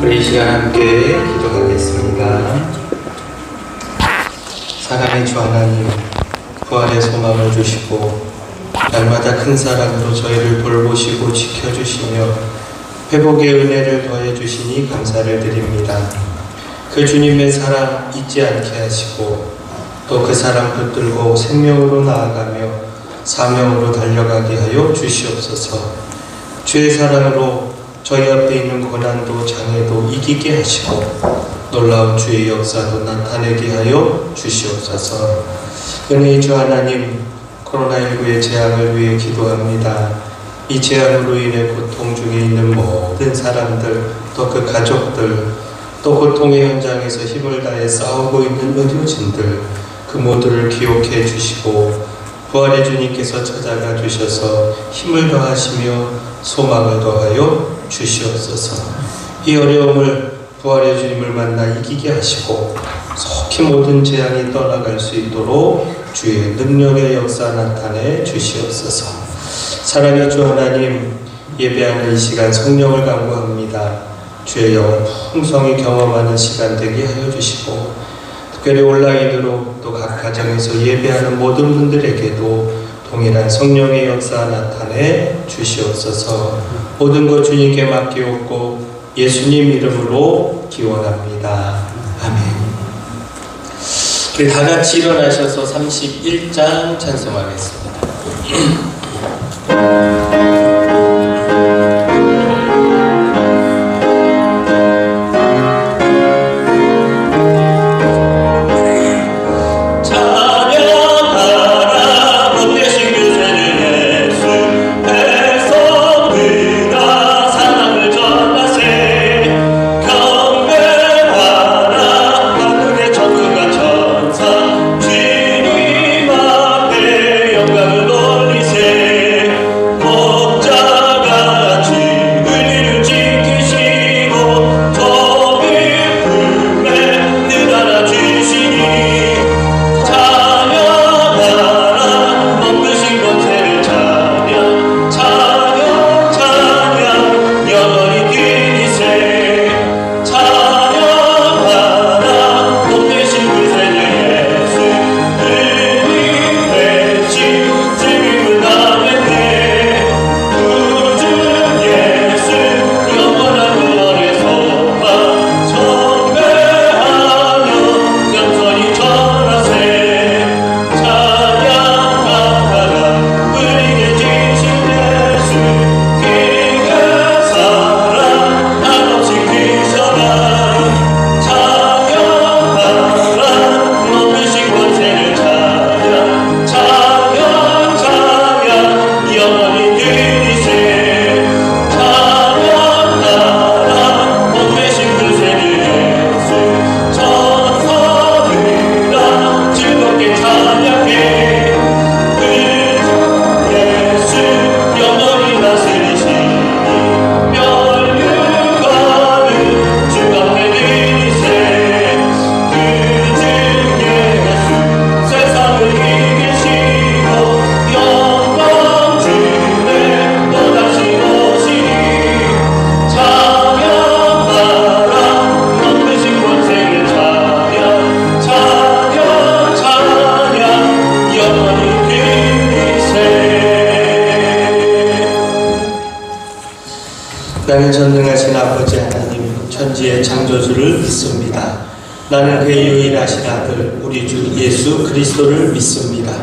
우리 이 시간 함께 기도하겠습니다. 사랑의 주 하나님, 부활의 소망을 주시고 날마다 큰 사랑으로 저희를 돌보시고 지켜주시며 회복의 은혜를 더해 주시니 감사를 드립니다. 그 주님의 사랑 잊지 않게 하시고 또 그 사랑 붙들고 생명으로 나아가며 사명으로 달려가게 하여 주시옵소서. 주의 사랑으로 저희 앞에 있는 고난도 장애도 이기게 하시고 놀라운 주의 역사도 나타내게 하여 주시옵소서. 은혜의 주 하나님, 코로나19의 재앙을 위해 기도합니다. 이 재앙으로 인해 고통 중에 있는 모든 사람들, 또 그 가족들, 또 고통의 현장에서 힘을 다해 싸우고 있는 의료진들, 그 모두를 기억해 주시고 부활의 주님께서 찾아가 주셔서 힘을 더하시며 소망을 더하여 주시옵소서. 이 어려움을 부활의 주님을 만나 이기게 하시고 속히 모든 재앙이 떠나갈 수 있도록 주의 능력의 역사 나타내 주시옵소서. 사랑의 주 하나님, 예배하는 이 시간 성령을 간구합니다. 주의 영을 풍성히 경험하는 시간 되게 하여 주시고 특별히 온라인으로 또 각 가정에서 예배하는 모든 분들에게도 동일한 성령의 역사 나타내 주시옵소서. 모든 것 주님께 맡기옵고 예수님 이름으로 기원합니다. 아멘. 우리 다 같이 일어나셔서 31장 찬송하겠습니다. 나는 전능하신 아버지 하나님, 천지의 창조주를 믿습니다. 나는 그의 유일하신 아들 우리 주 예수 그리스도를 믿습니다.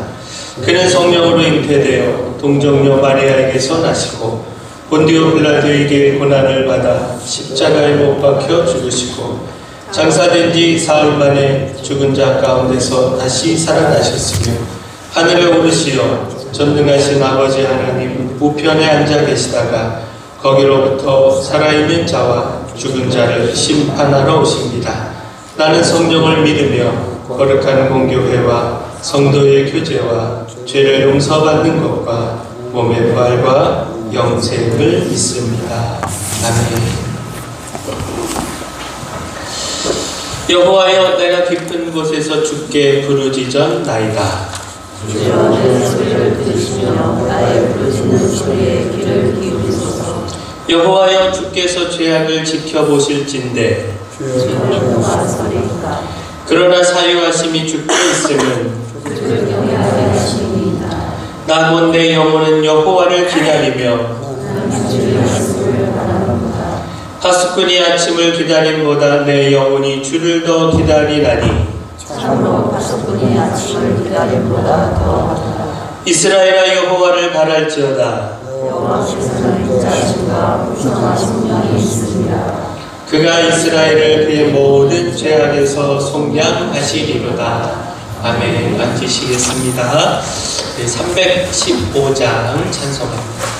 그는 성령으로 잉태되어 동정녀 마리아에게서 나시고 본디오 빌라도에게 고난을 받아 십자가에 못 박혀 죽으시고 장사된 지 사흘 만에 죽은 자 가운데서 다시 살아나셨으며 하늘에 오르시어 전능하신 아버지 하나님 우편에 앉아 계시다가 거기로부터 살아있는 자와 죽은 자를 심판하러 오십니다. 나는 성령을 믿으며 거룩한 공교회와 성도의 교제와 죄를 용서받는 것과 몸의 부활과 영생을 믿습니다. 아멘. 여호와여, 내가 깊은 곳에서 주께 부르짖었나이다. 주여, 내 소리를 들으시며 나의 부르짖는 소리에 귀를 기울이소서. 여호와여 주께서 죄악을 지켜보실진대 그러나 사유하심이 주께 있으면 나곧 내 영혼은 여호와를 기다리며 파수꾼이 아침을 기다림보다 내 영혼이 주를 더 기다리나니 참으로 파수꾼이 아침을 기다림보다 더하다. 이스라엘아 여호와를 바랄지어다. 여호와께서는 인자심과 풍성하신 영이 있으리라. 그가 이스라엘을 그의 모든 죄악에서 속량하시리로다. 아멘. 앉으시겠습니다. 315장 찬송합니다.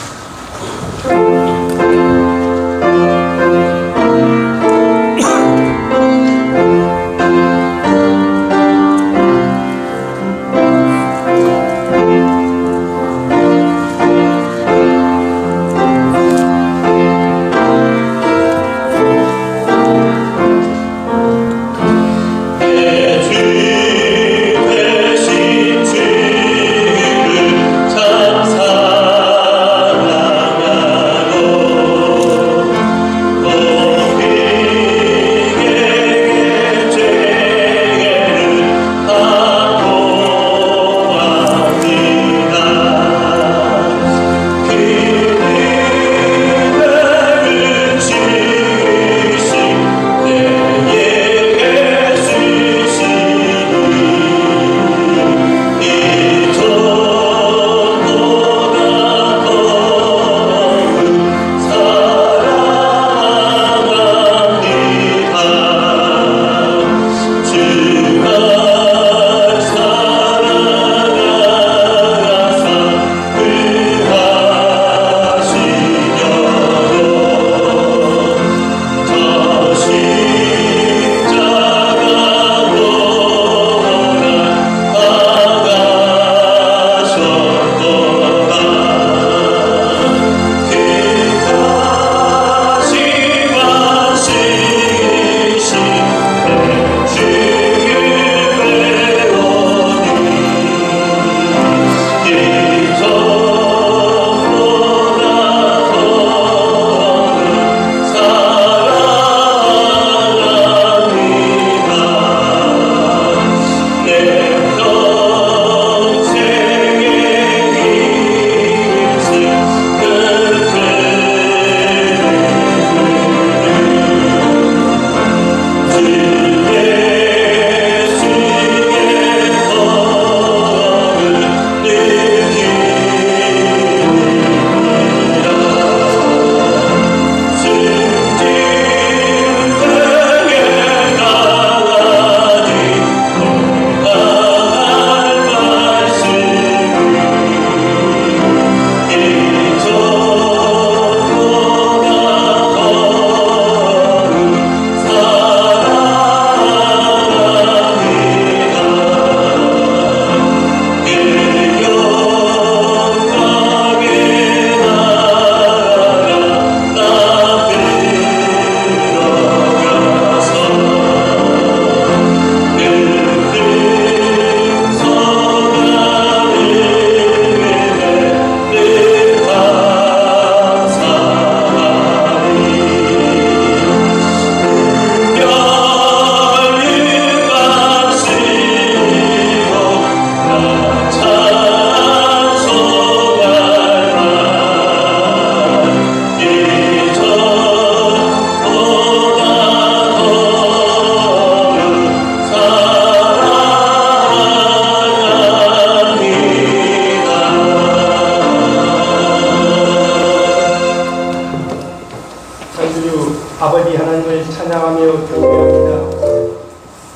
아버지 하나님을 찬양하며 경배합니다.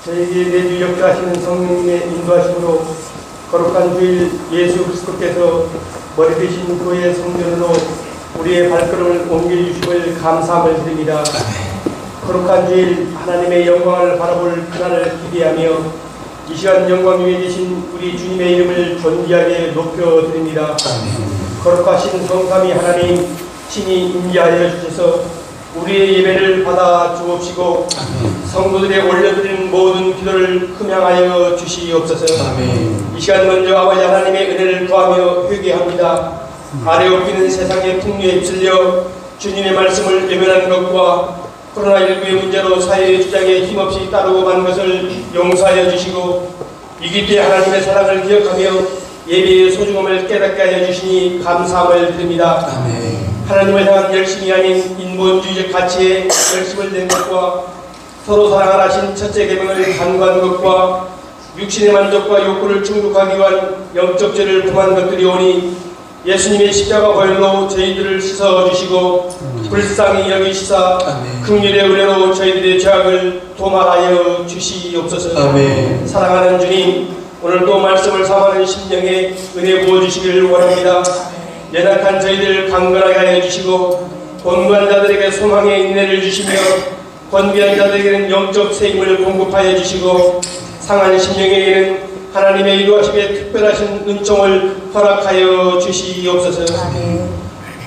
저에게 매주 역사하시는 성령님의 인도하심으로 거룩한 주일 예수 그리스도께서 머리 되신 교회 성전으로 우리의 발걸음을 옮겨주심을 감사함을 드립니다. 거룩한 주일 하나님의 영광을 바라볼 그날을 기대하며 이 시간 영광 위에 계신 우리 주님의 이름을 존귀하게 높여드립니다. 거룩하신 성삼위 하나님 친히 임재하여 주셔서 우리의 예배를 받아 주옵시고 성도들의 올려드리는 모든 기도를 흠양하여 주시옵소서. 이 시간 먼저 아버지 하나님의 은혜를 구하며 회개합니다. 아래 엎이는 세상의 풍류에 휩쓸려 주님의 말씀을 외면한 것과 코로나19의 문제로 사회의 주장에 힘없이 따르고만 것을 용서하여 주시고 위기 때 하나님의 사랑을 기억하며 예배의 소중함을 깨닫게 하여 주시니 감사함을 드립니다. 아멘. 하나님을 향한 열심이 아닌 인본주의적 가치에 열심을 낸 것과 서로 사랑하라 하신 첫째 계명을 간구한 것과 육신의 만족과 욕구를 충족하기 위한 영적 죄를 범한 것들이 오니 예수님의 십자가 보혈로 저희들을 씻어주시고 불쌍히 여기시사 긍휼의 은혜로 저희들의 죄악을 도말하여 주시옵소서. 아멘. 사랑하는 주님, 오늘도 말씀을 삼하는 심령에 은혜 부어주시기를 원합니다. 연약한 저희들 강건하게 하여 주시고 곤고한 자들에게 소망의 인내를 주시며 권귀한 자들에게는 영적 세임을 공급하여 주시고 상한 심령에게는 하나님의 이루하심에 특별하신 은총을 허락하여 주시옵소서.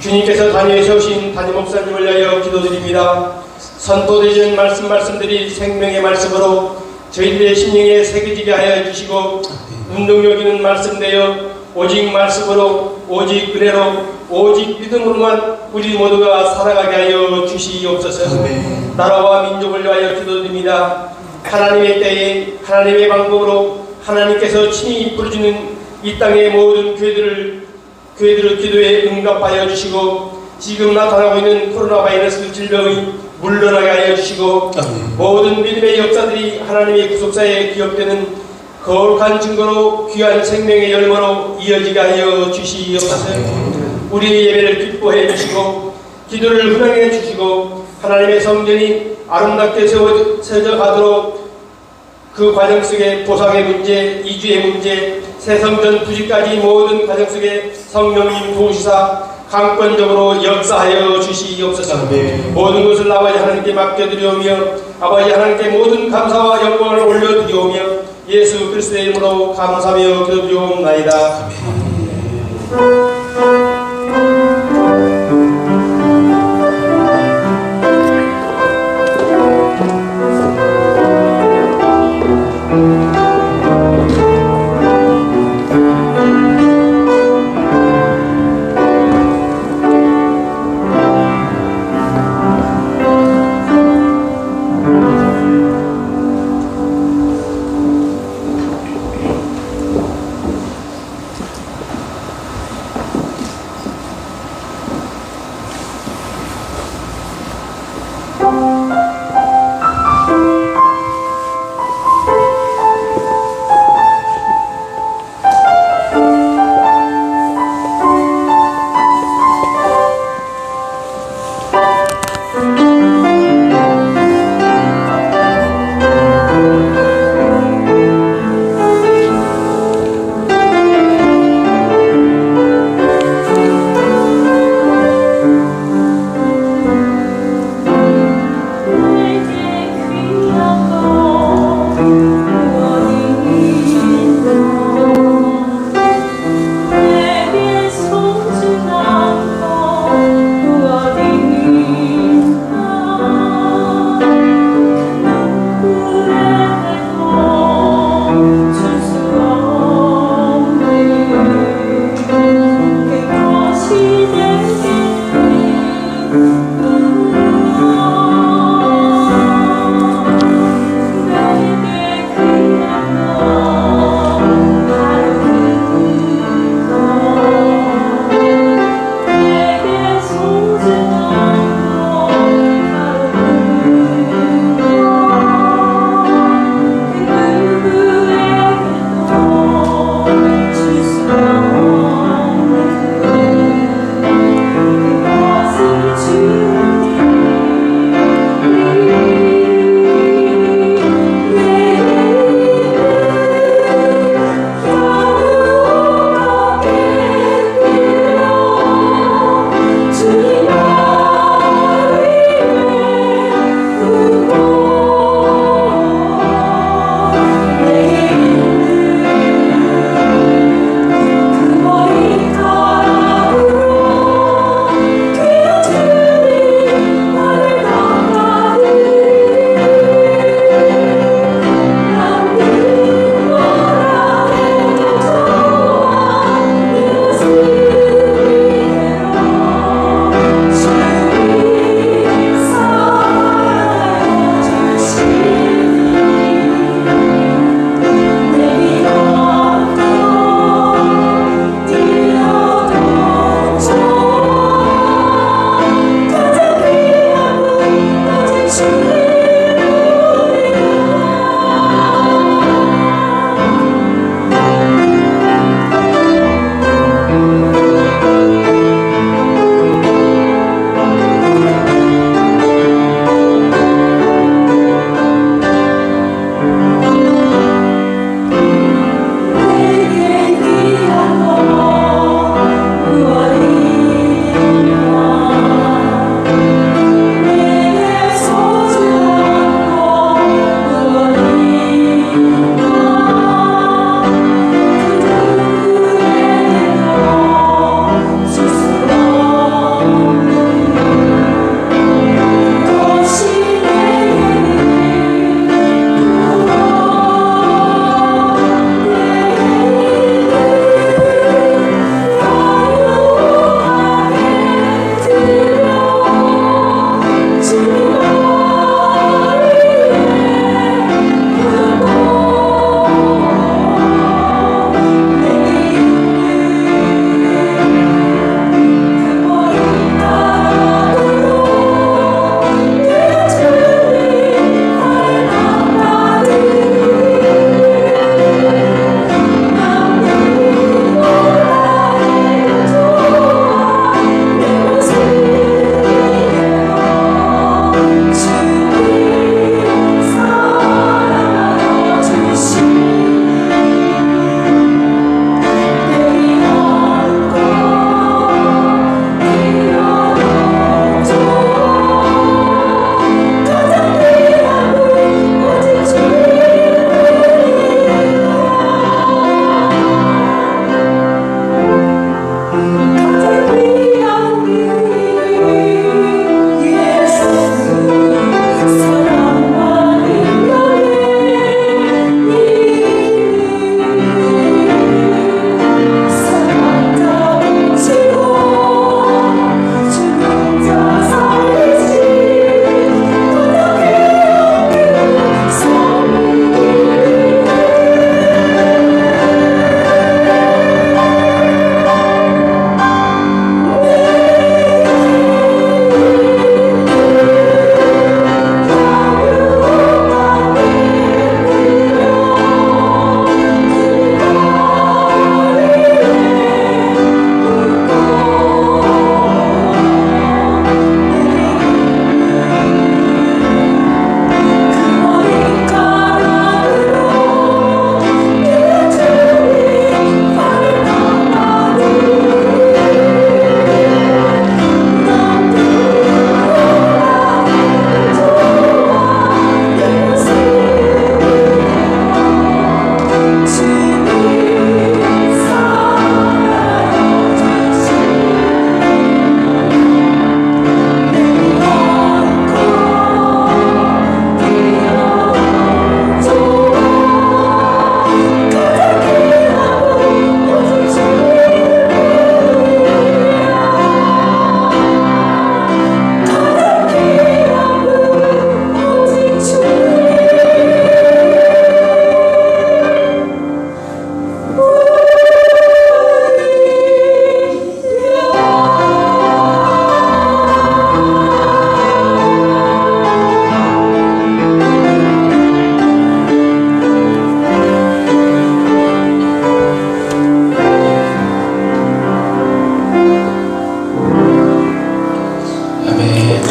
주님께서 단위에 세우신 담임 목사님을 위하여 기도드립니다. 선포되시는 말씀들이 생명의 말씀으로 저희들의 심령에 새겨지게 하여 주시고 운동력 있는 말씀 되어 오직 말씀으로 오직 은혜로 오직 믿음으로만 우리 모두가 살아가게 하여 주시옵소서. 나라와 민족을 위하여 기도드립니다. 하나님의 때에 하나님의 방법으로 하나님께서 친히 부르시는 이 땅의 모든 교회들을 기도에 응답하여 주시고 지금 나타나고 있는 코로나 바이러스 질병이 물러나게 하여 주시고 모든 믿음의 역사들이 하나님의 구속사에 기억되는 거룩한 증거로 귀한 생명의 열매로 이어지게 하여 주시옵소서. 우리의 예배를 기뻐해 주시고 기도를 흥하게 주시고 하나님의 성전이 아름답게 세워져 가도록 그 과정 속에 보상의 문제, 이주의 문제, 새성전 부지까지 모든 과정 속에 성령님 도우시사 강권적으로 역사하여 주시옵소서. 모든 것을 아버지 하나님께 맡겨드리오며 아버지 하나님께 모든 감사와 영광을 올려드리오며 예수 그리스도의 이름으로 감사하며 기도드리옵나이다.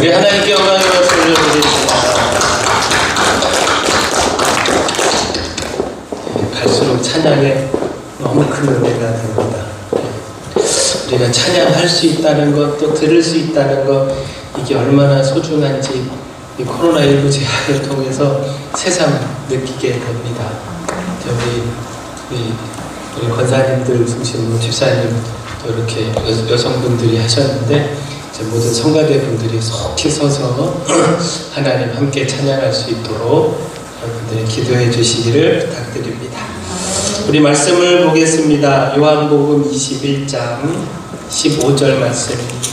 우리 하나님께 영광을 돌려드립니다. 갈수록 찬양에 너무 큰 은혜가 됩니다. 우리가 찬양할 수 있다는 것, 또 들을 수 있다는 것, 이게 얼마나 소중한지 이 코로나19 재앙을 통해서 새삼 느끼게 됩니다. 우리 권사님들 중심으로 집사님 또 이렇게 여성분들이 하셨는데 이제 모든 성가대분들이 속히 서서 하나님 함께 찬양할 수 있도록 여러분들이 기도해 주시기를 부탁드립니다. 우리 말씀을 보겠습니다. 요한복음 21장 15절 말씀입니다.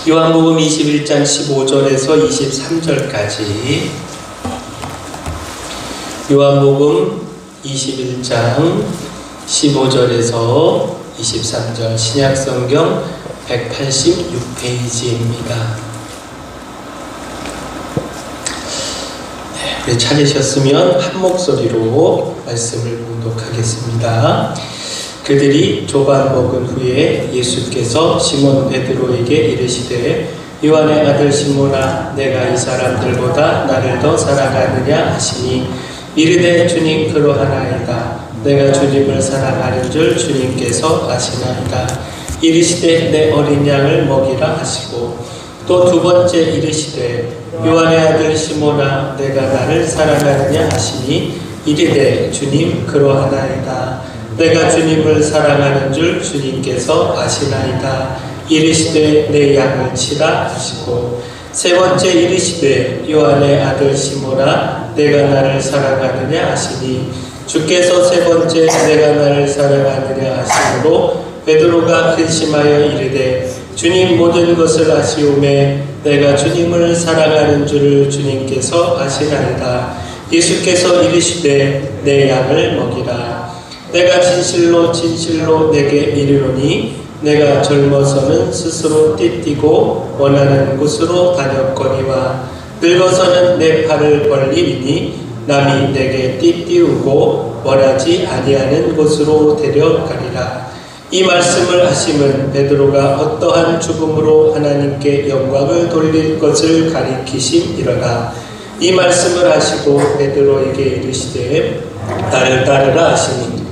요한복음 21장 15절에서 23절까지 요한복음 21장 15절에서 23절 신약성경 186페이지입니다. 우리 찾으셨으면 한 목소리로 말씀을 봉독하겠습니다. 그들이 조반 먹은 후에 예수께서 시몬 베드로에게 이르시되 요한의 아들 시몬아 내가 이 사람들보다 나를 더 사랑하느냐 하시니 이르되 주님 그러하나이다. 내가 주님을 사랑하는 줄 주님께서 아시나이다. 이르시되 내 어린 양을 먹이라 하시고 또 두 번째 이르시되 요한의 아들 시몬아 내가 나를 사랑하느냐 하시니 이르되 주님 그러하나이다. 내가 주님을 사랑하는 줄 주님께서 아시나이다. 이르시되 내 양을 치라 하시고 세 번째 이르시되 요한의 아들 시몬아 내가 나를 사랑하느냐 하시니 주께서 세 번째 내가 나를 사랑하느냐 하시므로 베드로가 근심하여 이르되 주님 모든 것을 아시오매 내가 주님을 사랑하는 줄을 주님께서 아시나이다. 예수께서 이르시되 내 양을 먹이라. 내가 진실로 진실로 내게 이르노니 내가 젊어서는 스스로 띠띠고 원하는 곳으로 다녔거니와 늙어서는 내 팔을 벌리니 남이 내게 띠띠우고 원하지 아니하는 곳으로 데려가리라. 이 말씀을 하심은 베드로가 어떠한 죽음으로 하나님께 영광을 돌릴 것을 가리키심이로다. 이 말씀을 하시고 베드로에게 이르시되 나를 따르라 하시니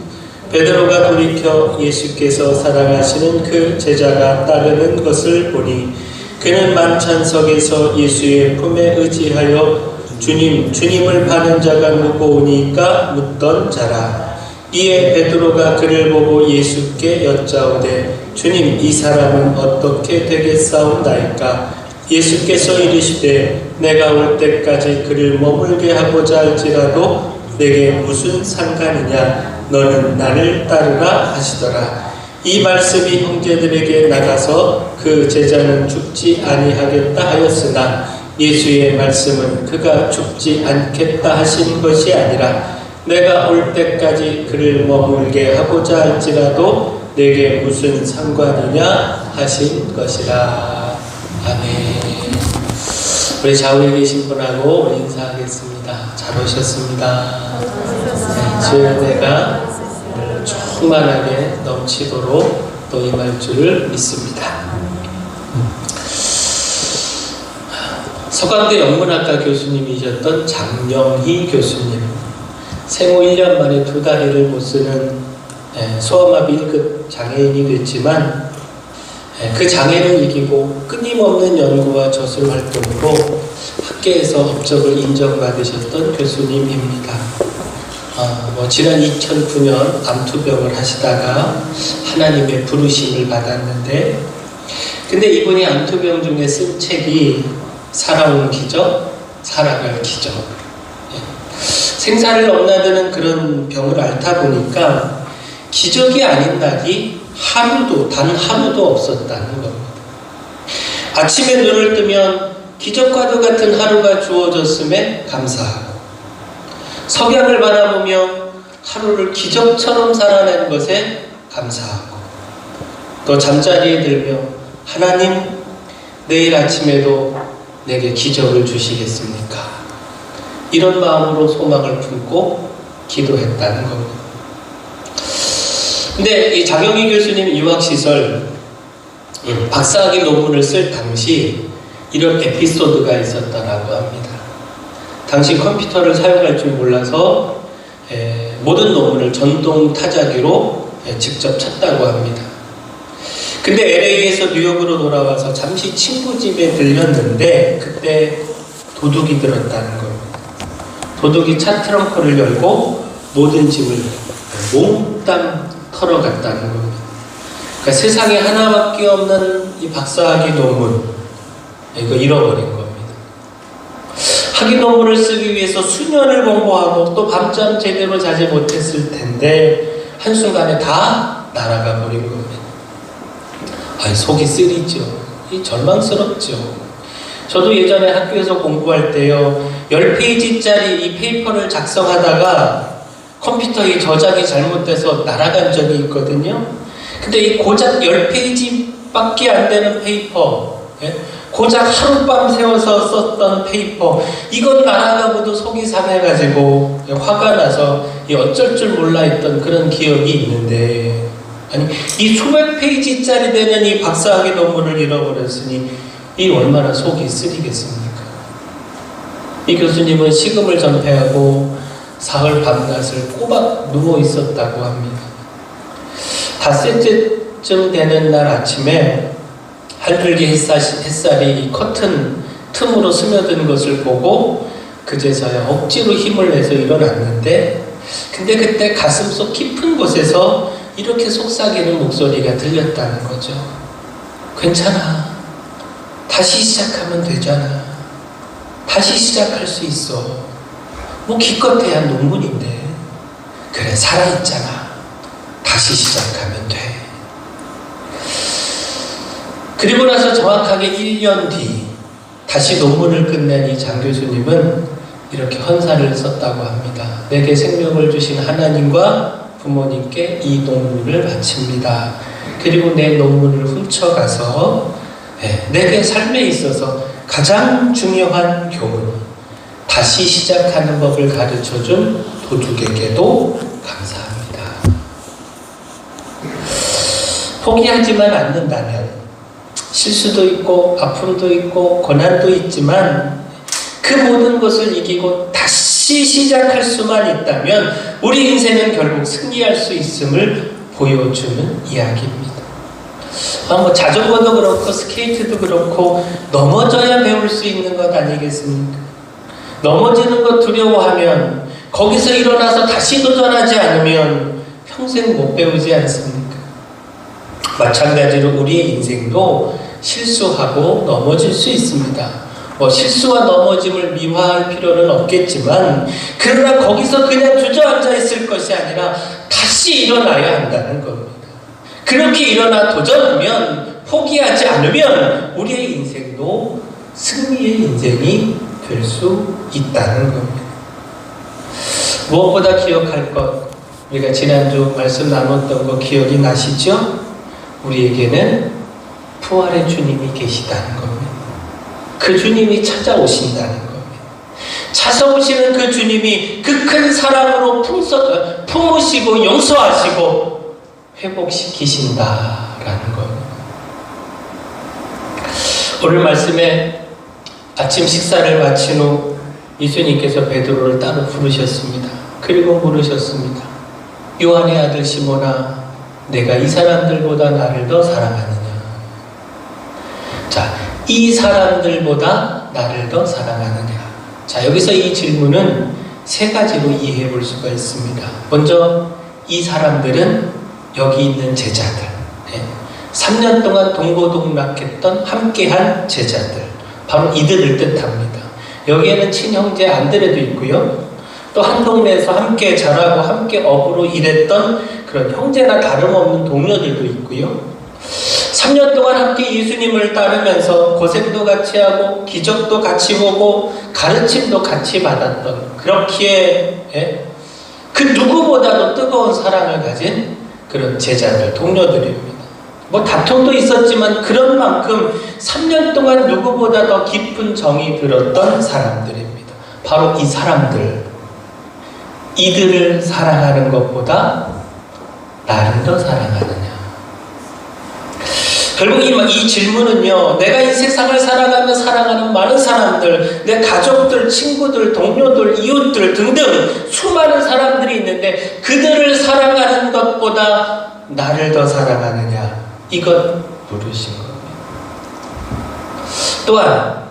베드로가 돌이켜 예수께서 사랑하시는 그 제자가 따르는 것을 보니 그는 만찬석에서 예수의 품에 의지하여 주님을 파는 자가 누구오니까 묻던 자라. 이에 베드로가 그를 보고 예수께 여짜오되 주님 이 사람은 어떻게 되겠사옵나이까? 예수께서 이르시되 내가 올 때까지 그를 머물게 하고자 할지라도 내게 무슨 상관이냐? 너는 나를 따르라 하시더라. 이 말씀이 형제들에게 나가서 그 제자는 죽지 아니하겠다 하였으나 예수의 말씀은 그가 죽지 않겠다 하신 것이 아니라 내가 올 때까지 그를 머물게 하고자 할지라도 내게 무슨 상관이냐 하신 것이라. 아멘. 우리 좌우에 계신 분하고 우리 인사하겠습니다. 잘 오셨습니다. 주의 은혜가 충만하게 넘치도록 또 임할 줄을 믿습니다. 서강대 영문학과 교수님이셨던 장영희 교수님, 생후 1년 만에 두 다리를 못 쓰는 소아마비 1급 장애인이 됐지만 그 장애를 이기고 끊임없는 연구와 저술 활동으로 학계에서 업적을 인정받으셨던 교수님입니다. 지난 2009년 암투병을 하시다가 하나님의 부르심을 받았는데, 근데 이분이 암투병 중에 쓴 책이 살아온 기적, 살아갈 기적. 생사를 넘나드는 그런 병을 앓다 보니까 기적이 아닌 날이 단 하루도 없었다는 겁니다. 아침에 눈을 뜨면 기적과도 같은 하루가 주어졌음에 감사하고, 석양을 바라보며 하루를 기적처럼 살아낸 것에 감사하고, 또 잠자리에 들며 하나님 내일 아침에도 내게 기적을 주시겠습니까? 이런 마음으로 소망을 품고 기도했다는 겁니다. 근데 이 장영희 교수님 유학시설 박사학위 논문을 쓸 당시 이런 에피소드가 있었다라고 합니다. 당시 컴퓨터를 사용할 줄 몰라서 모든 논문을 전동 타자기로 직접 쳤다고 합니다. 근데 LA에서 뉴욕으로 돌아와서 잠시 친구 집에 들렸는데 그때 도둑이 들었다는 겁니다. 도둑이 차 트렁크를 열고 모든 짐을 몽땅 털어갔다는 겁니다. 그러니까 세상에 하나밖에 없는 이 박사학위 논문, 이거 잃어버린 겁니다. 학위 논문을 쓰기 위해서 수년을 공부하고 또 밤잠 제대로 자지 못했을 텐데 한순간에 다 날아가 버린 겁니다. 아이, 속이 쓰리죠. 이 절망스럽죠. 저도 예전에 학교에서 공부할 때요, 10페이지짜리 이 페이퍼를 작성하다가 컴퓨터에 저장이 잘못돼서 날아간 적이 있거든요. 근데 이 고작 10페이지밖에 안 되는 페이퍼, 고작 하룻밤 세워서 썼던 페이퍼, 이건 날아가고도 속이 상해가지고 화가 나서 어쩔 줄 몰라 했던 그런 기억이 있는데, 아니, 이 수백 페이지짜리 되는 이 박사학위 논문을 잃어버렸으니 이 얼마나 속이 쓰리겠습니까? 이 교수님은 식음을 전폐하고 사흘 밤낮을 꼬박 누워 있었다고 합니다. 닷새쯤 되는 날 아침에 한줄기 햇살이 이 커튼 틈으로 스며든 것을 보고 그제서야 억지로 힘을 내서 일어났는데, 근데 그때 가슴속 깊은 곳에서 이렇게 속삭이는 목소리가 들렸다는 거죠. 괜찮아. 다시 시작하면 되잖아. 다시 시작할 수 있어. 뭐 기껏해야 논문인데. 그래, 살아있잖아. 다시 시작하면 돼. 그리고 나서 정확하게 1년 뒤 다시 논문을 끝낸 이 장 교수님은 이렇게 헌사를 썼다고 합니다. 내게 생명을 주신 하나님과 부모님께 이 논문을 바칩니다. 그리고 내 논문을 훔쳐가서 내게 삶에 있어서 가장 중요한 교훈, 다시 시작하는 법을 가르쳐준 도둑에게도 감사합니다. 포기하지만 않는다면 실수도 있고 아픔도 있고 고난도 있지만 그 모든 것을 이기고 다시 시작할 수만 있다면 우리 인생은 결국 승리할 수 있음을 보여주는 이야기입니다. 뭐 자전거도 그렇고 스케이트도 그렇고 넘어져야 배울 수 있는 것 아니겠습니까? 넘어지는 것 두려워하면 거기서 일어나서 다시 도전하지 않으면 평생 못 배우지 않습니까? 마찬가지로 우리의 인생도 실수하고 넘어질 수 있습니다. 실수와 넘어짐을 미화할 필요는 없겠지만, 그러나 거기서 그냥 주저앉아 있을 것이 아니라 다시 일어나야 한다는 겁니다. 그렇게 일어나 도전하면, 포기하지 않으면 우리의 인생도 승리의 인생이 될 수 있다는 겁니다. 무엇보다 기억할 것, 우리가 지난주 말씀 나눴던 거 기억이 나시죠? 우리에게는 부활의 주님이 계시다는 겁니다. 그 주님이 찾아오신다는 겁니다. 찾아오시는 그 주님이 그 큰 사랑으로 품으시고 용서하시고 회복시키신다라는 겁니다. 오늘 말씀에 아침 식사를 마친 후 예수님께서 베드로를 따로 부르셨습니다. 그리고 물으셨습니다. 요한의 아들 시몬아, 내가 이 사람들보다 나를 더 사랑하느냐? 자, 이 사람들보다 나를 더 사랑하느냐? 자, 여기서 이 질문은 세 가지로 이해해 볼 수가 있습니다. 먼저 이 사람들은 여기 있는 제자들, 3년 동안 동고동락했던 함께한 제자들, 바로 이들을 뜻합니다. 여기에는 친형제 안드레도 있고요, 또 한 동네에서 함께 자라고 함께 업으로 일했던 그런 형제나 다름없는 동료들도 있고요, 3년 동안 함께 예수님을 따르면서 고생도 같이 하고 기적도 같이 보고 가르침도 같이 받았던, 그렇기에 그 누구보다도 뜨거운 사랑을 가진 그런 제자들, 동료들입니다. 뭐 다툼도 있었지만 그런 만큼 3년 동안 누구보다 더 깊은 정이 들었던 사람들입니다. 바로 이 사람들, 이들을 사랑하는 것보다 나를 더 사랑하느냐. 결국 이 질문은요, 내가 이 세상을 살아가며 사랑하는 많은 사람들, 내 가족들, 친구들, 동료들, 이웃들 등등 수많은 사람들이 있는데 그들을 사랑하는 것보다 나를 더 사랑하느냐, 이것 물으신 겁니다. 또한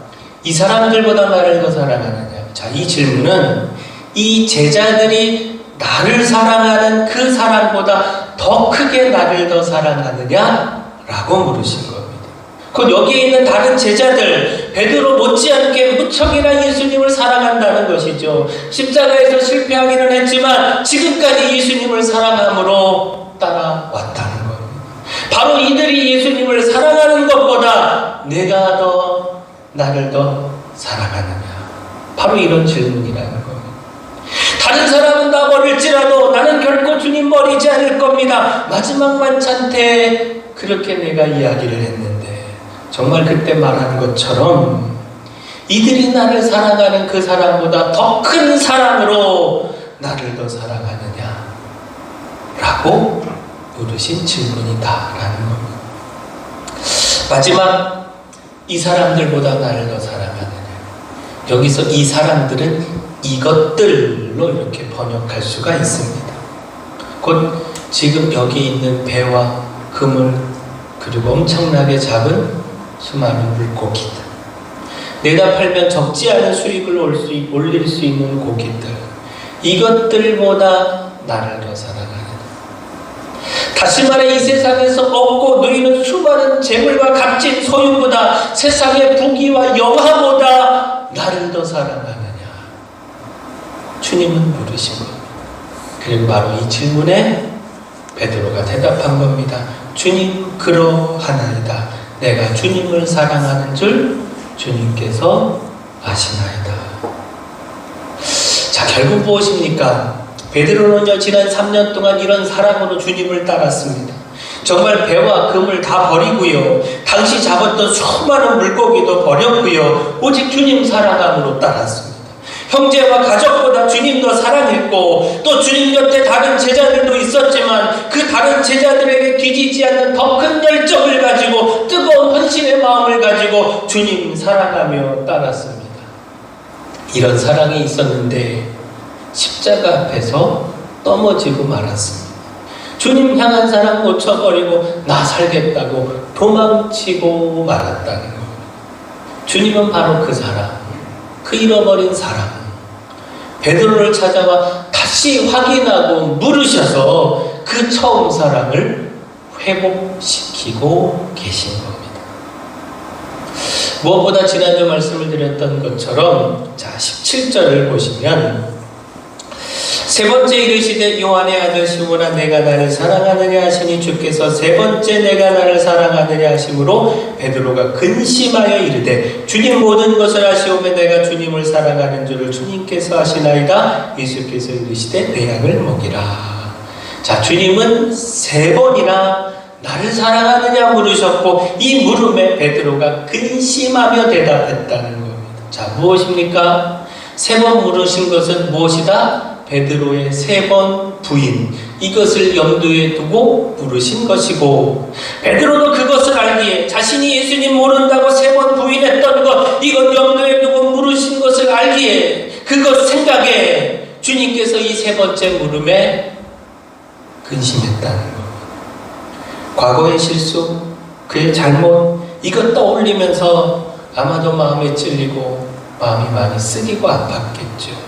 이 사람들보다 나를 더 사랑하느냐. 자, 이 질문은 이 제자들이 나를 사랑하는 그 사람보다 더 크게 나를 더 사랑하느냐 라고 물으신 겁니다. 곧 여기에 있는 다른 제자들, 베드로 못지않게 무척이나 예수님을 사랑한다는 것이죠. 십자가에서 실패하기는 했지만 지금까지 예수님을 사랑함으로 따라왔다는 겁니다. 바로 이들이 예수님을 사랑하는 것보다 내가 더 나를 더 사랑하느냐, 바로 이런 질문이라는 겁니다. 다른 사람은 다 버릴지라도 나는 결코 주님 버리지 않을 겁니다. 마지막 만찬 때 그렇게 내가 이야기를 했는데 정말 그때 말한 것처럼 이들이 나를 사랑하는 그 사람보다 더 큰 사랑으로 나를 더 사랑하느냐 라고 물으신 질문이다라는 겁니다. 마지막, 이 사람들보다 나를 더 사랑하느냐. 여기서 이 사람들은 이것들로 이렇게 번역할 수가 있습니다. 곧 지금 여기 있는 배와 그물, 그리고 엄청나게 작은 수많은 물고기들, 내다 팔면 적지 않은 수익을 올릴 수 있는 고기들, 이것들보다 나를 더 사랑하느냐. 다시 말해 이 세상에서 얻고 누리는 수많은 재물과 값진 소유보다 세상의 부귀와 영화보다 나를 더 사랑하느냐. 주님은 물으신 겁니다. 그리고 바로 이 질문에 베드로가 대답한 겁니다. 주님, 그러하나이다. 내가 주님을 사랑하는 줄 주님께서 아시나이다. 자, 결국 무엇입니까? 베드로는요, 지난 3년 동안 이런 사랑으로 주님을 따랐습니다. 정말 배와 금을 다 버리고요, 당시 잡았던 수많은 물고기도 버렸고요, 오직 주님 사랑함으로 따랐습니다. 형제와 가족보다 주님 더 사랑했고, 또 주님 곁에 다른 제자들도 있었지만 그 다른 제자들에게 뒤지지 않는 더 큰 열정을 가지고 뜨거운 헌신의 마음을 가지고 주님 사랑하며 따랐습니다. 이런 사랑이 있었는데 십자가 앞에서 넘어지고 말았습니다. 주님 향한 사랑 놓쳐버리고 나 살겠다고 도망치고 말았다는 겁니다. 주님은 바로 그 사람, 그 잃어버린 사람, 베드로를 찾아와 다시 확인하고 물으셔서 그 처음 사랑을 회복시키고 계신 겁니다. 무엇보다 지난주 말씀을 드렸던 것처럼, 자, 17절을 보시면 세 번째 이르시되 요한의 아들 시몬아, 내가 나를 사랑하느냐 하시니 주께서 세 번째 내가 나를 사랑하느냐 하심으로 베드로가 근심하여 이르되 주님 모든 것을 아시오매 내가 주님을 사랑하는 줄을 주님께서 아시나이다. 예수께서 이르시되 내 양을 먹이라. 자, 주님은 세 번이나 나를 사랑하느냐 물으셨고 이 물음에 베드로가 근심하며 대답했다는 겁니다. 자, 무엇입니까? 세 번 물으신 것은 무엇이다? 베드로의 세 번 부인, 이것을 염두에 두고 물으신 것이고, 베드로도 그것을 알기에 자신이 예수님 모른다고 세 번 부인했던 것, 이것 염두에 두고 물으신 것을 알기에 그것 생각에 주님께서 이 세 번째 물음에 근심했다는 것. 과거의 실수, 그의 잘못, 이것 떠올리면서 아마도 마음에 찔리고 마음이 많이 쓰리고 아팠겠죠.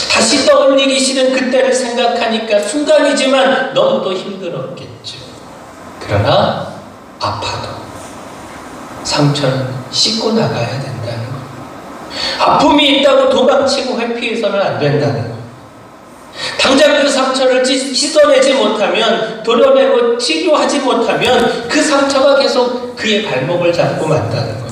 다시 떠올리기 싫은 그때를 생각하니까 순간이지만 너무도 힘들었겠죠. 그러나 아파도 상처는 씻고 나가야 된다는 것. 아픔이 있다고 도망치고 회피해서는 안 된다는 것. 당장 그 상처를 씻어내지 못하면, 도려내고 치료하지 못하면 그 상처가 계속 그의 발목을 잡고 만다는 것.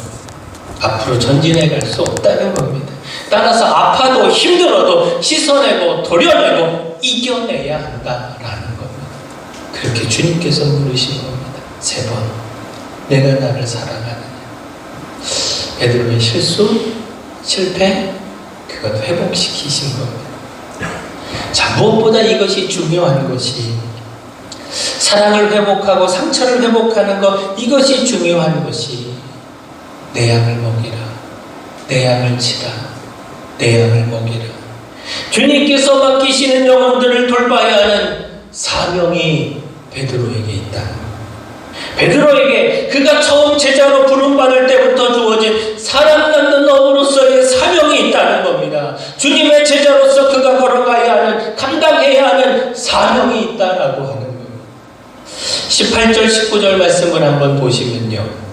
앞으로 전진해 갈 수 없다는 겁니다. 따라서 아파도 힘들어도 씻어내고 도려내고 이겨내야 한다라는 겁니다. 그렇게 주님께서 물으신 겁니다. 세 번, 내가 나를 사랑하느냐. 베드로의 실수, 실패, 그것 회복시키신 겁니다. 자, 무엇보다 이것이 중요한 것이 사랑을 회복하고 상처를 회복하는 것, 이것이 중요한 것이 내 양을 먹이라, 내 양을 치라, 내 양을 먹이라. 주님께서 맡기시는 영혼들을 돌봐야 하는 사명이 베드로에게 있다. 베드로에게 그가 처음 제자로 부름받을 때부터 주어진 사람 낳는 어부로서의 사명이 있다는 겁니다. 주님의 제자로서 그가 걸어가야 하는, 감당해야 하는 사명이 있다라고 하는 겁니다. 18절 19절 말씀을 한번 보시면요,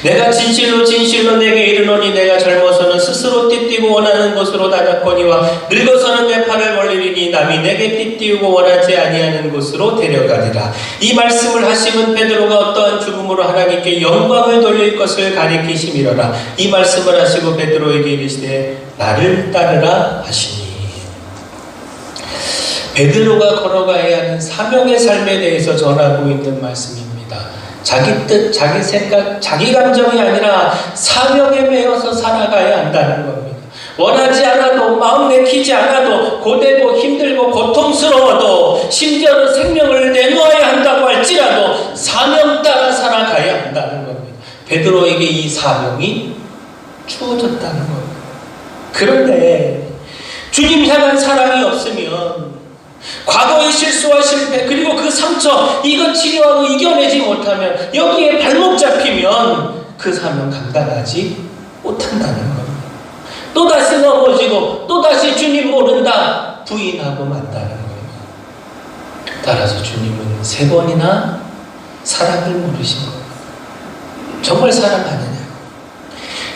내가 진실로 진실로 내게 이르노니 내가 젊어서는 스스로 띠띠고 원하는 곳으로 다녔거니와 늙어서는 내 팔을 벌리리니 남이 내게 띠띠우고 원하지 아니하는 곳으로 데려가리라. 이 말씀을 하시면 베드로가 어떠한 죽음으로 하나님께 영광을 돌릴 것을 가리키심이로라. 이 말씀을 하시고 베드로에게 이르시되 나를 따르라 하시니. 베드로가 걸어가야 하는 사명의 삶에 대해서 전하고 있는 말씀입니다. 자기 뜻, 자기 생각, 자기 감정이 아니라 사명에 매여서 살아가야 한다는 겁니다. 원하지 않아도, 마음 내키지 않아도, 고되고 힘들고 고통스러워도, 심지어는 생명을 내놓아야 한다고 할지라도 사명 따라 살아가야 한다는 겁니다. 베드로에게 이 사명이 주어졌다는 겁니다. 그런데 주님 향한 사랑이 없으면, 과거의 실수와 실패, 그리고 그 상처, 이거 치료하고 이겨내지 못하면, 여기에 발목 잡히면 그 사명 감당하지 못한다는 겁니다. 또다시 넘어지고 또다시 주님 모른다 부인하고 만다는 겁니다. 따라서 주님은 3번이나 사랑을 물으신 겁니다. 정말 사랑하느냐?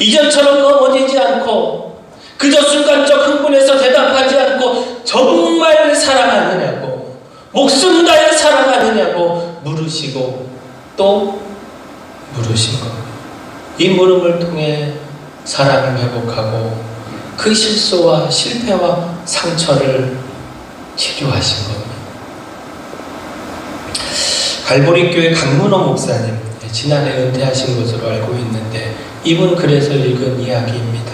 이전처럼 넘어지지 않고 그저 순간적 흥분해서 대답하지 않고 정말 사랑하느냐고, 목숨 다해 사랑하느냐고 물으시고 또 물으신 겁니다. 이 물음을 통해 사랑을 회복하고 그 실수와 실패와 상처를 치료하신 겁니다. 갈보리교회 강문호 목사님, 지난해 은퇴하신 것으로 알고 있는데 이분 그래서 읽은 이야기입니다.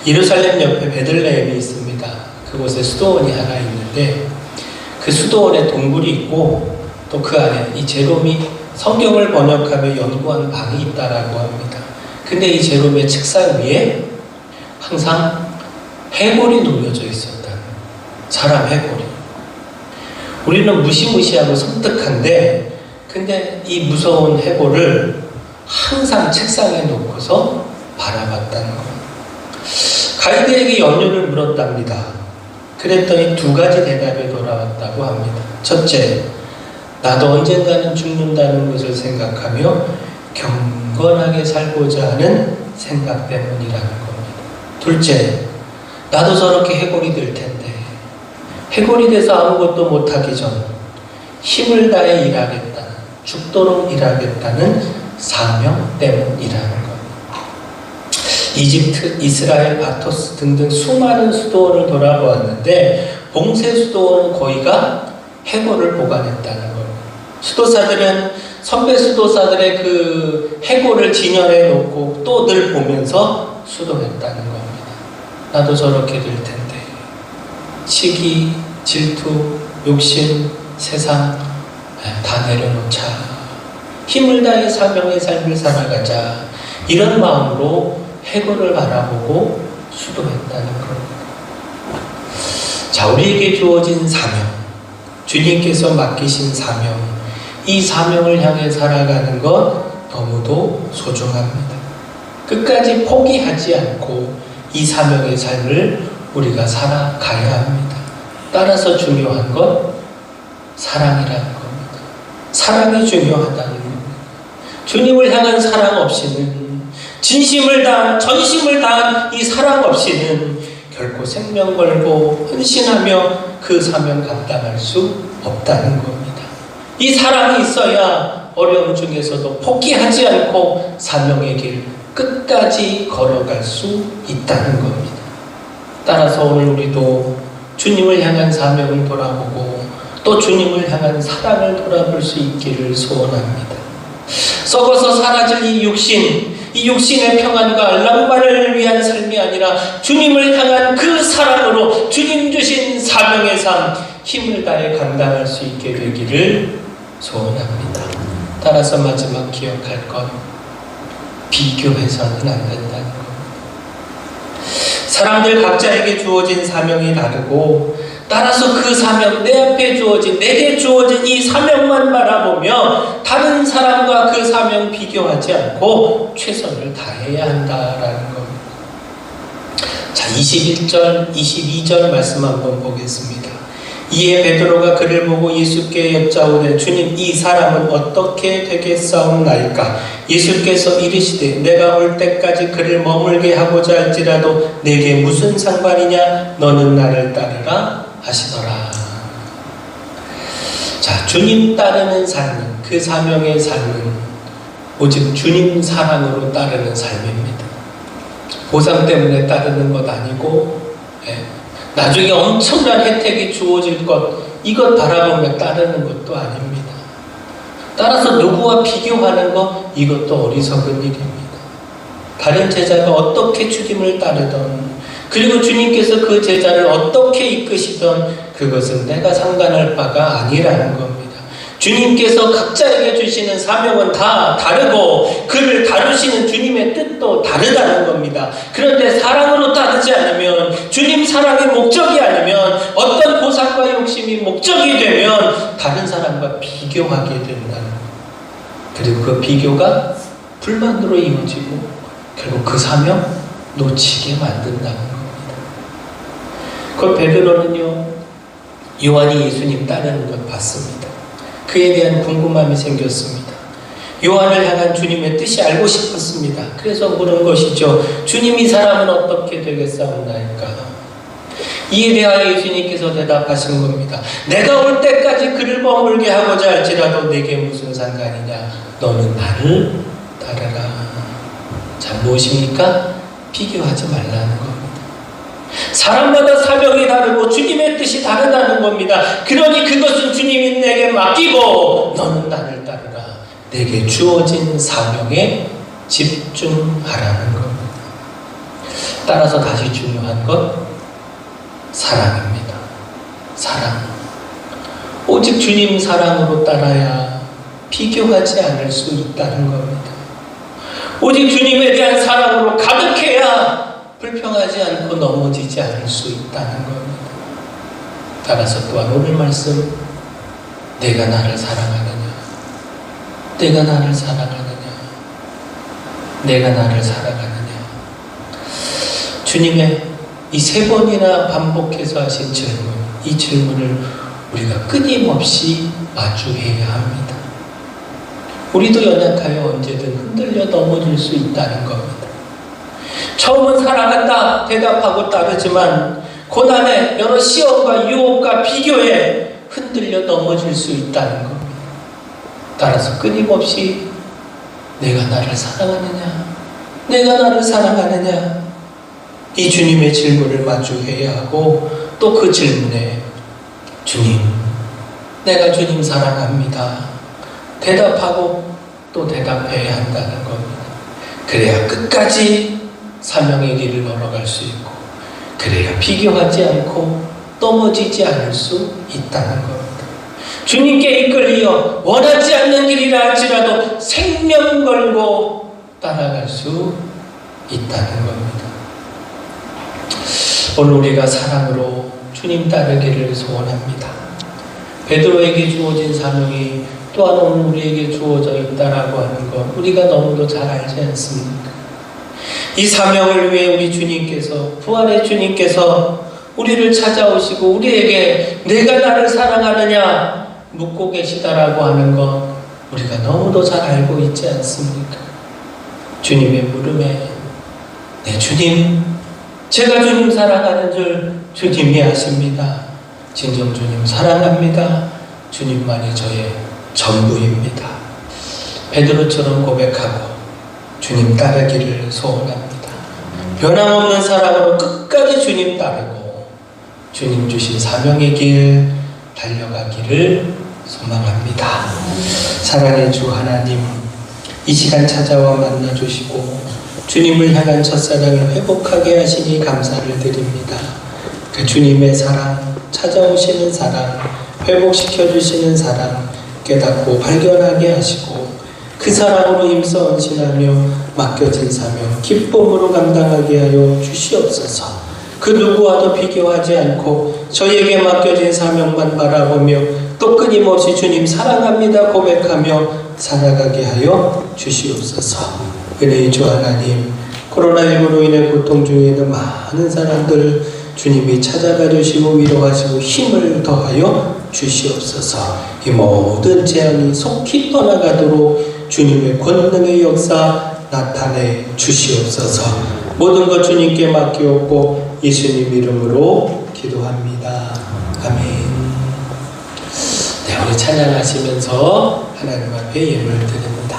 예루살렘 옆에 베들레헴이 있습니다. 그곳에 수도원이 하나 있는데 그 수도원에 동굴이 있고 또 그 안에 이 제롬이 성경을 번역하며 연구한 방이 있다라고 합니다. 근데 이 제롬의 책상 위에 항상 해골이 놓여져 있었다. 사람 해골이. 우리는 무시무시하고 섬뜩한데 근데 이 무서운 해골을 항상 책상에 놓고서 바라봤다는 겁니다. 가이드에게 연유를 물었답니다. 그랬더니 2가지 대답이 돌아왔다고 합니다. 첫째, 나도 언젠가는 죽는다는 것을 생각하며 경건하게 살고자 하는 생각 때문이라는 겁니다. 둘째, 나도 저렇게 해골이 될 텐데 해골이 돼서 아무것도 못하기 전 힘을 다해 일하겠다, 죽도록 일하겠다는 사명 때문이라는 겁니다. 이집트, 이스라엘, 바토스 등등 수많은 수도원을 돌아보았는데 봉쇄 수도원 거의가 해골을 보관했다는 겁니다. 수도사들은 선배 수도사들의 그 해골을 진열해 놓고 또 늘 보면서 수도했다는 겁니다. 나도 저렇게 될 텐데 시기, 질투, 욕심, 세상 다 내려놓자, 힘을 다해 사명의 삶을 살아가자, 이런 마음으로 해골을 바라보고 수도했다는 겁니다. 자, 우리에게 주어진 사명, 주님께서 맡기신 사명, 이 사명을 향해 살아가는 것 너무도 소중합니다. 끝까지 포기하지 않고 이 사명의 삶을 우리가 살아가야 합니다. 따라서 중요한 것 사랑이라는 겁니다. 사랑이 중요하다는 겁니다. 주님을 향한 사랑 없이는, 진심을 다한, 전심을 다한 이 사랑 없이는 결코 생명 걸고 헌신하며 그 사명 감당할 수 없다는 겁니다. 이 사랑이 있어야 어려움 중에서도 포기하지 않고 사명의 길 끝까지 걸어갈 수 있다는 겁니다. 따라서 오늘 우리도 주님을 향한 사명을 돌아보고 또 주님을 향한 사랑을 돌아볼 수 있기를 소원합니다. 썩어서 사라질 이 육신, 이 육신의 평안과 낭만을 위한 삶이 아니라 주님을 향한 그 사랑으로 주님 주신 사명의 삶, 힘을 다해 감당할 수 있게 되기를 소원합니다. 따라서 마지막 기억할 건 비교해서는 안 된다는 겁니다. 사람들 각자에게 주어진 사명이 다르고 따라서 그 사명, 내 앞에 주어진, 내게 주어진 이 사명만 바라보며 다른 사람과 그 사명 비교하지 않고 최선을 다해야 한다라는 겁니다. 자, 21절, 22절 말씀 한번 보겠습니다. 이에 베드로가 그를 보고 예수께 여짜오되 주님, 이 사람은 어떻게 되겠사옵나이까? 예수께서 이르시되 내가 올 때까지 그를 머물게 하고자 할지라도 내게 무슨 상관이냐? 너는 나를 따르라 하시더라. 자, 주님 따르는 삶은, 그 사명의 삶은 오직 주님 사랑으로 따르는 삶입니다. 보상 때문에 따르는 것 아니고, 나중에 엄청난 혜택이 주어질 것, 이것 바라보며 따르는 것도 아닙니다. 따라서 누구와 비교하는 것, 이것도 어리석은 일입니다. 다른 제자가 어떻게 주님을 따르던, 그리고 주님께서 그 제자를 어떻게 이끄시던 그것은 내가 상관할 바가 아니라는 겁니다. 주님께서 각자에게 주시는 사명은 다 다르고 그를 다루시는 주님의 뜻도 다르다는 겁니다. 그런데 사랑으로 따르지 않으면, 주님 사랑이 목적이 아니면, 어떤 보상과 욕심이 목적이 되면 다른 사람과 비교하게 된다는 겁니다. 그리고 그 비교가 불만으로 이어지고 결국 그 사명 놓치게 만든다는 겁니다. 그 베드로는요, 요한이 예수님 따르는 것 봤습니다. 그에 대한 궁금함이 생겼습니다. 요한을 향한 주님의 뜻이 알고 싶었습니다. 그래서 물은 것이죠. 주님, 이 사람은 어떻게 되겠사옵나이까? 이에 대하여 예수님께서 대답하신 겁니다. 내가 올 때까지 그를 머물게 하고자 할지라도 내게 무슨 상관이냐? 너는 나를 따르라. 자, 무엇입니까? 비교하지 말라는 겁니다. 사람마다 사명이 다르고 주님의 뜻이 다르다는 겁니다. 그러니 그것은 주님이 내게 맡기고 너는 나를 따르라. 내게 주어진 사명에 집중하라는 겁니다. 따라서 다시 중요한 것, 사랑입니다. 사랑. 오직 주님 사랑으로 따라야 비교하지 않을 수 있다는 겁니다. 오직 주님에 대한 사랑으로 가득해야 불평하지 않고 넘어지지 않을 수 있다는 겁니다. 따라서 또한 오늘 말씀, 내가 나를 사랑하느냐? 내가 나를 사랑하느냐? 내가 나를 사랑하느냐? 주님의 이 3번이나 반복해서 하신 질문, 이 질문을 우리가 끊임없이 마주해야 합니다. 우리도 연약하여 언제든 흔들려 넘어질 수 있다는 겁니다. 처음은 사랑한다 대답하고 따르지만 고난에, 여러 시험과 유혹과 비교에 흔들려 넘어질 수 있다는 겁니다. 따라서 끊임없이 내가 나를 사랑하느냐? 내가 나를 사랑하느냐? 이 주님의 질문을 마주해야 하고, 또 그 질문에 주님, 내가 주님 사랑합니다. 대답하고 또 대답해야 한다는 겁니다. 그래야 끝까지 사명의 길을 걸어갈 수 있고, 그래야 비교하지 않고 넘어지지 않을 수 있다는 겁니다. 주님께 이끌리어 원하지 않는 길이라 할지라도 생명 걸고 따라갈 수 있다는 겁니다. 오늘 우리가 사랑으로 주님 따르기를 소원합니다. 베드로에게 주어진 사명이 또한 오늘 우리에게 주어져 있다라고 하는 것, 우리가 너무도 잘 알지 않습니까? 이 사명을 위해 우리 주님께서, 부활의 주님께서 우리를 찾아오시고 우리에게 내가 나를 사랑하느냐 묻고 계시다라고 하는 것, 우리가 너무도 잘 알고 있지 않습니까? 주님의 물음에, 네 주님, 제가 주님 사랑하는 줄 주님이 아십니다. 진정 주님 사랑합니다. 주님만이 저의 전부입니다. 베드로처럼 고백하고 주님 따르기를 소원합니다. 변함없는 사랑으로 끝까지 주님 따르고 주님 주신 사명의 길 달려가기를 소망합니다. 사랑의 주 하나님, 이 시간 찾아와 만나주시고 주님을 향한 첫사랑을 회복하게 하시니 감사를 드립니다. 그 주님의 사랑, 찾아오시는 사랑, 회복시켜주시는 사랑 깨닫고 발견하게 하시고 그 사랑으로 힘써 헌신하며 맡겨진 사명 기쁨으로 감당하게 하여 주시옵소서. 그 누구와도 비교하지 않고 저희에게 맡겨진 사명만 바라보며 또 끊임없이 주님 사랑합니다 고백하며 살아가게 하여 주시옵소서. 은혜의 주 하나님, 코로나19로 인해 고통 중에 있는 많은 사람들 주님이 찾아가 주시고 위로하시고 힘을 더하여 주시옵소서. 이 모든 재앙이 속히 떠나가도록 주님의 권능의 역사 나타내 주시옵소서. 모든 것 주님께 맡기옵고 예수님 이름으로 기도합니다. 아멘. 네, 우리 찬양하시면서 하나님 앞에 예물을 드립니다.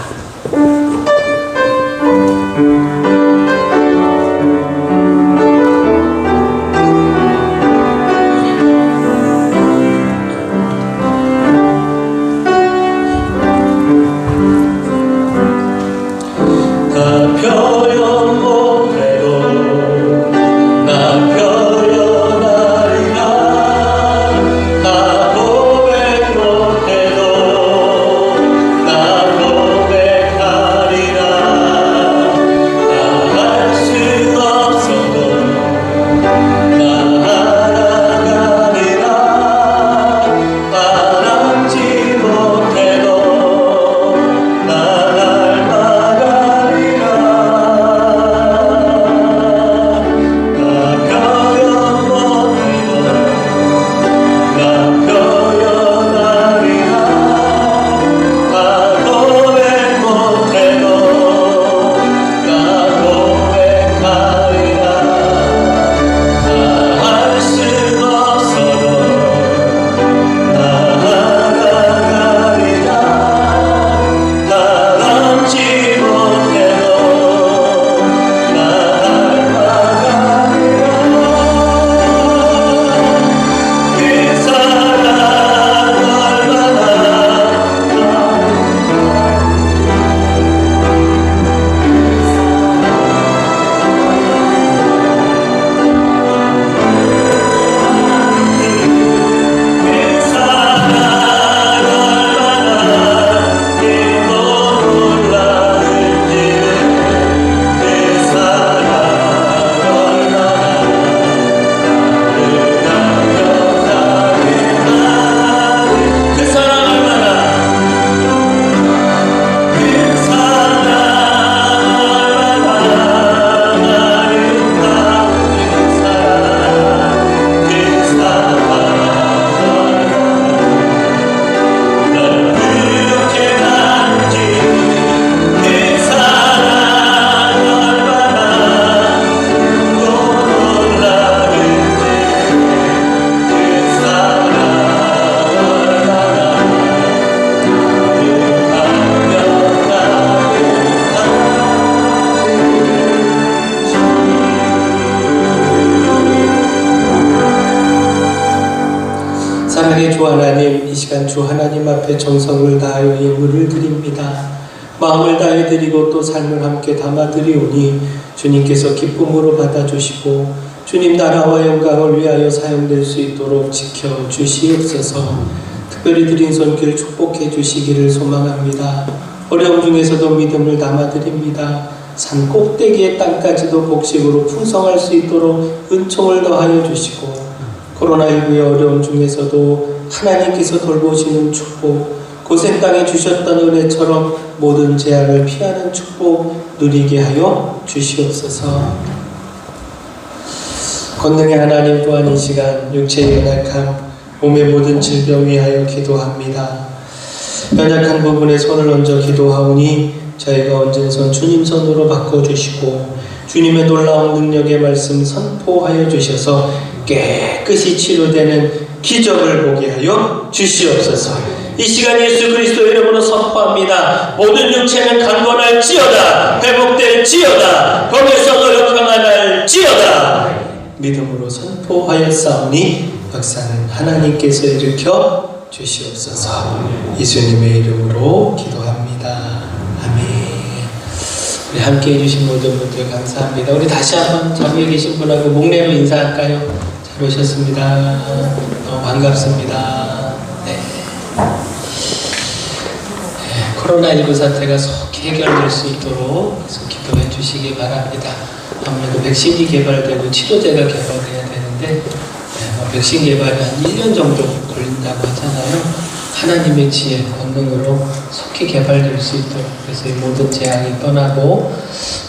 사랑의 주 하나님, 이 시간 주 하나님 앞에 정성을 다하여 예물을 드립니다. 마음을 다해 드리고 또 삶을 함께 담아 드리오니 주님께서 기쁨으로 받아주시고 주님 나라와 영광을 위하여 사용될 수 있도록 지켜주시옵소서. 특별히 드린 손길 축복해 주시기를 소망합니다. 어려움 중에서도 믿음을 담아 드립니다. 산 꼭대기의 땅까지도 곡식으로 풍성할 수 있도록 은총을 더하여 주시고 코로나19의 어려움 중에서도 하나님께서 돌보시는 축복, 고생 땅에 주셨던 은혜처럼 모든 재앙을 피하는 축복 누리게 하여 주시옵소서. 권능의 하나님 또한 이 시간 육체의 연약함, 몸의 모든 질병 위하여 기도합니다. 연약한 부분에 손을 얹어 기도하오니 저희가 얹은 손 주님 손으로 바꿔주시고 주님의 놀라운 능력의 말씀 선포하여 주셔서 깨끗이 치료되는 기적을 보게 하여 주시옵소서. 이 시간 예수 그리스도 이름으로 선포합니다. 모든 육체는 강건할지어다, 회복될지어다, 병에서 노력하만할지어다. 믿음으로 선포하였사오니 역사는 하나님께서 일으켜 주시옵소서. 예수님의 이름으로 기도합니다. 아멘. 우리 함께 해주신 모든 분들 감사합니다. 우리 다시 한번 자리에 계신 분하고 목례로 인사할까요? 잘 오셨습니다. 너무 반갑습니다. 네. 코로나19 사태가 속히 해결될 수 있도록 계속 기도해 주시기 바랍니다. 아무래도 백신이 개발되고 치료제가 개발돼야 되는데 백신 개발이 한 1년 정도 걸린다고 하잖아요. 하나님의 지혜, 권능으로 속히 개발될 수 있도록 그래서 이 모든 재앙이 떠나고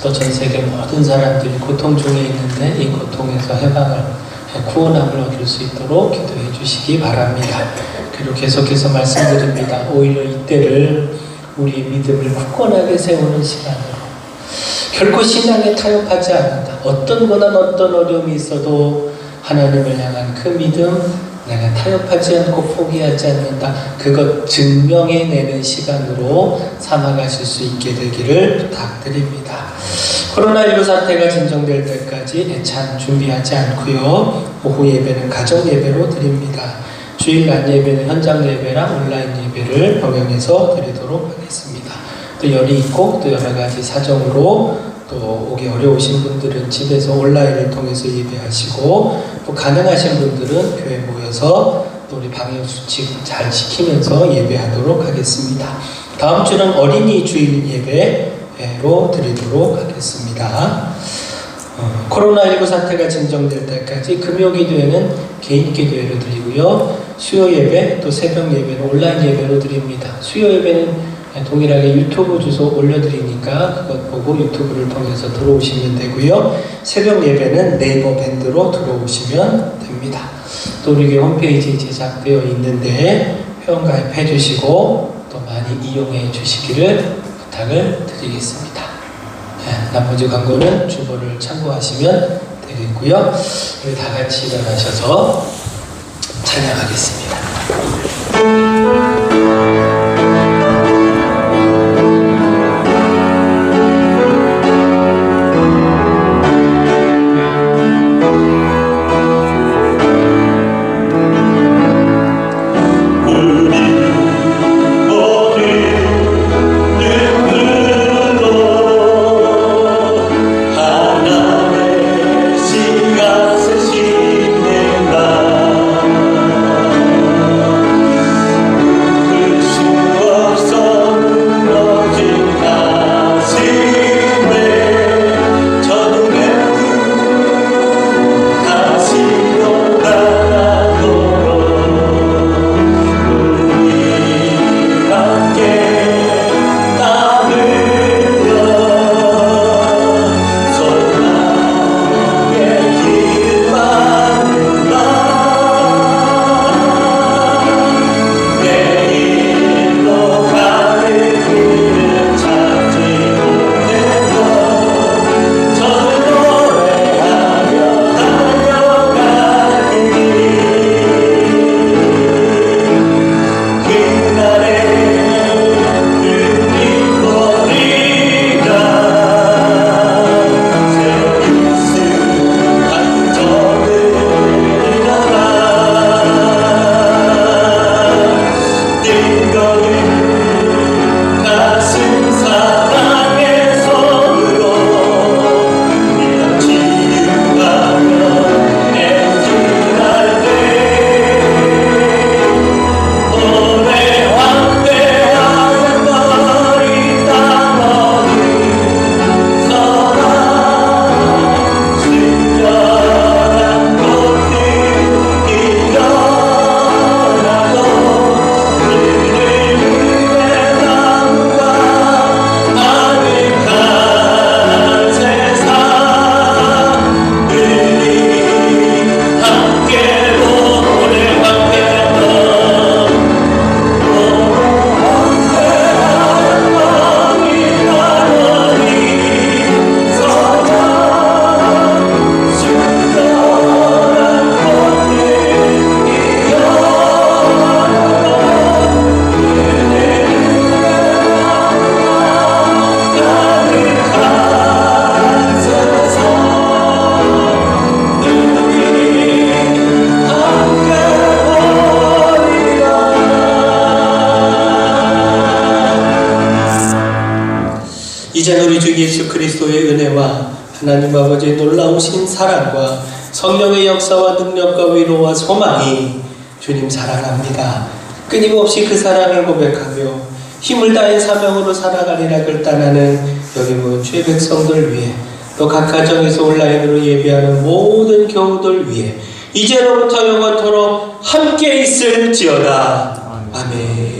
또 전 세계 모든 사람들이 고통 중에 있는데 이 고통에서 해방을 구원함을 얻을 수 있도록 기도해 주시기 바랍니다. 그리고 계속해서 말씀드립니다. 오히려 이때를 우리 믿음을 굳건하게 세우는 시간으로 결코 신앙에 타협하지 않는다. 어떤 고난 어떤 어려움이 있어도 하나님을 향한 그 믿음 내가 타협하지 않고 포기하지 않는다. 그것 증명해내는 시간으로 삼아가실 수 있게 되기를 부탁드립니다. 코로나19 사태가 진정될 때까지 애찬 준비하지 않고요. 오후 예배는 가정 예배로 드립니다. 주일 낮 예배는 현장 예배랑 온라인 예배를 병행해서 드리도록 하겠습니다. 또 열이 있고 또 여러 가지 사정으로 또 오기 어려우신 분들은 집에서 온라인을 통해서 예배하시고 또 가능하신 분들은 교회 모여서 또 우리 방역수칙 잘 지키면서 예배하도록 하겠습니다. 다음 주는 어린이 주일 예배로 드리도록 하겠습니다. 코로나19 사태가 진정될 때까지 금요기도회는 개인 기도회로 드리고요. 수요 예배 또 새벽 예배는 온라인 예배로 드립니다. 수요 예배는 동일하게 유튜브 주소 올려드리니까 그것 보고 유튜브를 통해서 들어오시면 되고요. 새벽 예배는 네이버 밴드로 들어오시면 됩니다. 또 우리 홈페이지 제작되어 있는데 회원가입해 주시고 또 많이 이용해 주시기를 부탁을 드리겠습니다. 나머지 광고는 주보를 참고하시면 되겠고요. 우리 다 같이 일어나셔서 찬양하겠습니다. 하나의 시가 쓰시는 날 이제 우리 주 예수 그리스도의 은혜와 하나님 아버지의 놀라우신 사랑과 성령의 역사와 능력과 위로와 소망이 주님 사랑합니다. 끊임없이 그 사랑을 고백하며 힘을 다해 사명으로 살아가리라 결단하는 여기 모인 주의 백성들 위해 또 각 가정에서 온라인으로 예배하는 모든 교우들 위해 이제로부터 영원토록 함께 있을지어다. 아멘.